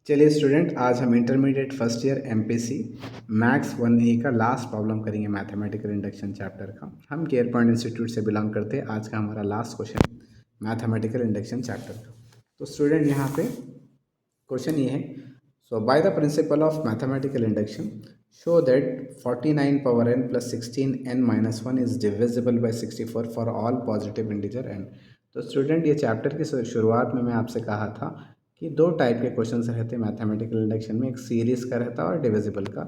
चलिए स्टूडेंट, आज हम intermediate first year MPC maths 1A का लास्ट प्रॉब्लम करेंगे मैथमेटिकल इंडक्शन चैप्टर का। हम केयर पॉइंट इंस्टीट्यूट से बिलोंग करते हैं। आज का हमारा last question mathematical induction chapter का। तो स्टूडेंट यहाँ पे क्वेश्चन ये है, so by the principle of mathematical induction show that 49 power n plus 16n-1 is divisible by 64 for all positive integer n। तो स्टूडेंट, ये चैप्टर की शुरुआत में मैं आपसे कहा था कि दो टाइप के क्वेश्चंस रहते हैं मैथमेटिकल इंडक्शन में, एक सीरीज का रहता है और डिविजिबल का।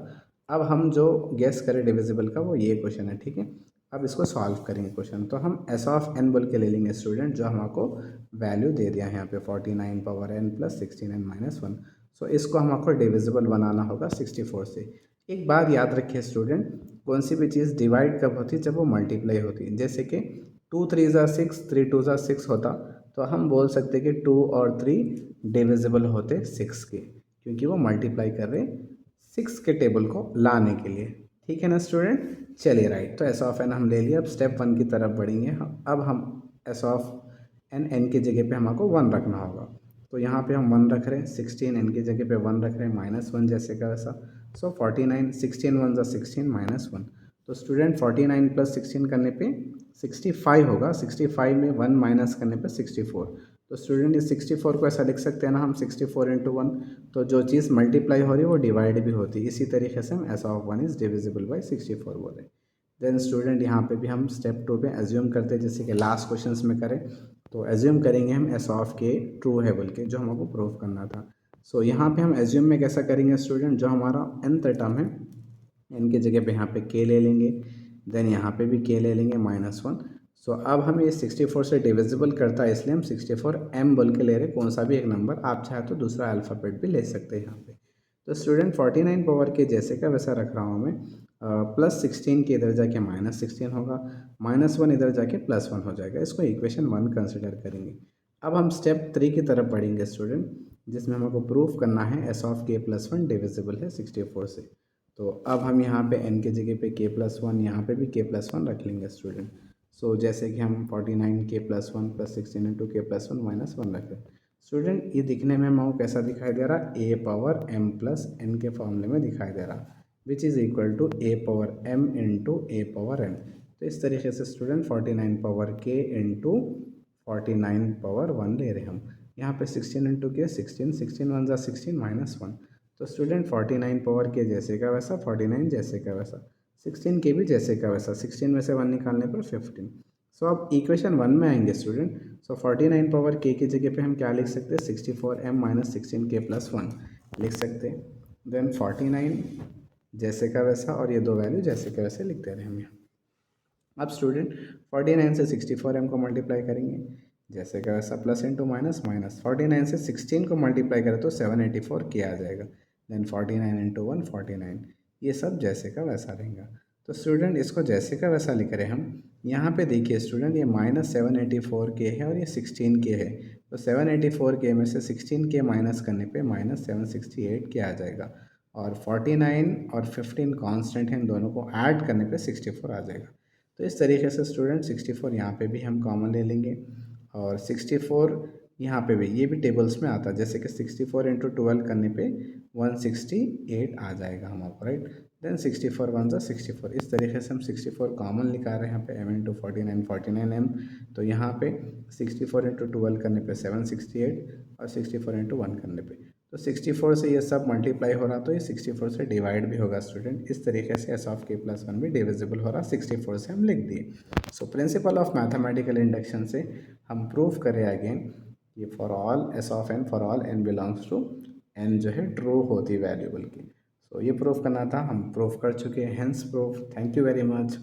अब हम जो गेस करें डिविजिबल का वो ये क्वेश्चन है, ठीक है। अब इसको सॉल्व करेंगे क्वेश्चन, तो हम एस ऑफ एन बोल के ले लेंगे स्टूडेंट, जो हमको वैल्यू दे दिया है यहाँ पे 49 पावर n प्लस 16n-1। सो इसको हमको डिविजिबल बनाना होगा 64 से। एक बात याद रखिए स्टूडेंट, कौन सी भी चीज़ डिवाइड कब होती है? जब वो मल्टीप्लाई होती है। जैसे कि 2 3 ज़ा 6, 3 2 ज़ा 6 होता, तो हम बोल सकते कि 2 और 3 डिविजिबल होते 6 के, क्योंकि वो मल्टीप्लाई कर रहे 6 के टेबल को लाने के लिए। ठीक है ना स्टूडेंट? चलिए राइट, तो एस ऑफ एन हम ले लिया। अब स्टेप 1 की तरफ बढ़ेंगे अब हम एस ऑफ एन की जगह पे हमको 1 रखना होगा। तो यहाँ पे हम 1 रख रहे हैं, 16 एन की जगह पे 1 रख रहे हैं, -1 जैसे का वैसा। सो 49, 16 1 ज़ा 16 -1। तो स्टूडेंट 49 प्लस 16 करने पे 65 होगा, 65 में 1 माइनस करने पे 64। तो स्टूडेंट इस 64 को ऐसा लिख सकते हैं ना हम, 64 इंटू 1। तो जो चीज़ मल्टीप्लाई हो रही है वो डिवाइड भी होती है। इसी तरीके से हम S of 1 is divisible by 64 बोले। देन स्टूडेंट यहाँ पे भी हम स्टेप 2 पे एज्यूम करते हैं, जैसे कि लास्ट क्वेश्चंस में करें। तो एज्यूम करेंगे हम एस ऑफ के ट्रू है बोल के, जो हमको प्रूव करना था। सो यहाँ पे हम एज्यूम में कैसा करेंगे स्टूडेंट, जो हमारा nth टर्म है n की जगह पे यहाँ पे k ले लेंगे, देन यहाँ पे भी k ले लेंगे -1। सो अब हम ये 64 से डिविजिबल करता है, इसलिए हम 64 m बोल के ले रहे, कौन सा भी एक नंबर। आप चाहे तो दूसरा अल्फ़ाबेट भी ले सकते हैं यहाँ पे। तो स्टूडेंट 49 पावर के जैसे का वैसा रख रहा हूँ मैं। प्लस 16 के इधर जाके -16 होगा, -1 इधर जाके +1 हो जाएगा। इसको इक्वेशन 1 कंसिडर करेंगे। अब हम स्टेप 3 की तरफ बढ़ेंगे स्टूडेंट, जिसमें हमको प्रूफ करना है एस ऑफ के प्लस 1 डिविजिबल है 64 से। तो अब हम यहाँ पे n के जगह पे k प्लस 1, यहाँ पे भी k प्लस 1 रख लेंगे स्टूडेंट। सो जैसे कि हम 49 k plus 1 plus 16 into k plus 1 -1 रख लें। स्टूडेंट ये दिखने में हमको कैसा दिखाई दे रहा? a power m plus n के फॉर्मूले में दिखाई दे रहा, which is equal to a power m into a power n। तो इस तरीके से student 49 power k into 49 power 1 ले रहे हम। यहाँ पे 16 इंटू के 16, 16 1 ज़ा 16 -1। तो स्टूडेंट 49 पावर के जैसे का वैसा, 49 जैसे का वैसा, 16 के भी जैसे का वैसा, 16 में से 1 निकालने पर 15। सो अब इक्वेशन 1 में आएंगे स्टूडेंट। सो 49 पावर के की जगह पे हम क्या लिख सकते हैं? 64m माइनस 16k प्लस 1 लिख सकते हैं। देन 49 जैसे का वैसा, और ये दो वैल्यू जैसे का वैसे लिख दे रहे हैं हम यहाँ। अब स्टूडेंट 49 से 64m को मल्टीप्लाई करेंगे, जैसे का वैसा, प्लस इंटू माइनस माइनस। 49 से 16 को मल्टीप्लाई करें तो 784 के आ जाएगा। देन 49 इंटू 1 49, ये सब जैसे का वैसा रहेगा। तो स्टूडेंट इसको जैसे का वैसा लिख रहे हम। यहाँ पे देखिए स्टूडेंट, ये -784 के है और ये 16 के है। तो 784 के में से 16 के माइनस करने पे -768 के आ जाएगा, और 49 और 15 कांस्टेंट हैं, इन दोनों को ऐड करने पे 64 आ जाएगा। तो इस तरीके से स्टूडेंट 64 यहाँ पे भी हम कॉमन ले लेंगे, और 64 यहाँ पे भी, ये भी टेबल्स में आता है, जैसे कि 64 इंटू 12 करने पे 168 आ जाएगा हमारा, राइट। देन 64 1 ज़ा 64। इस तरीके से हम 64 कॉमन निकाल रहे हैं यहाँ पे, m इंटू 49 49m। तो यहाँ पे 64 इंटू 12 करने पे 768, और 64 इंटू 1 करने पे, तो 64 से ये सब मल्टीप्लाई हो रहा, तो ये 64 से डिवाइड भी होगा स्टूडेंट। इस तरीके से एस ऑफ के प्लस 1 भी डिविजिबल हो रहा, 64 से हम लिख दिए। So principle of mathematical induction से हम प्रूव करें अगेन, ये for all S of N, for all N belongs to N जो है ट्रू होती वैल्यूबल की। सो ये प्रूफ करना था, हम प्रूफ कर चुके हैं, hence proof. Thank you very much.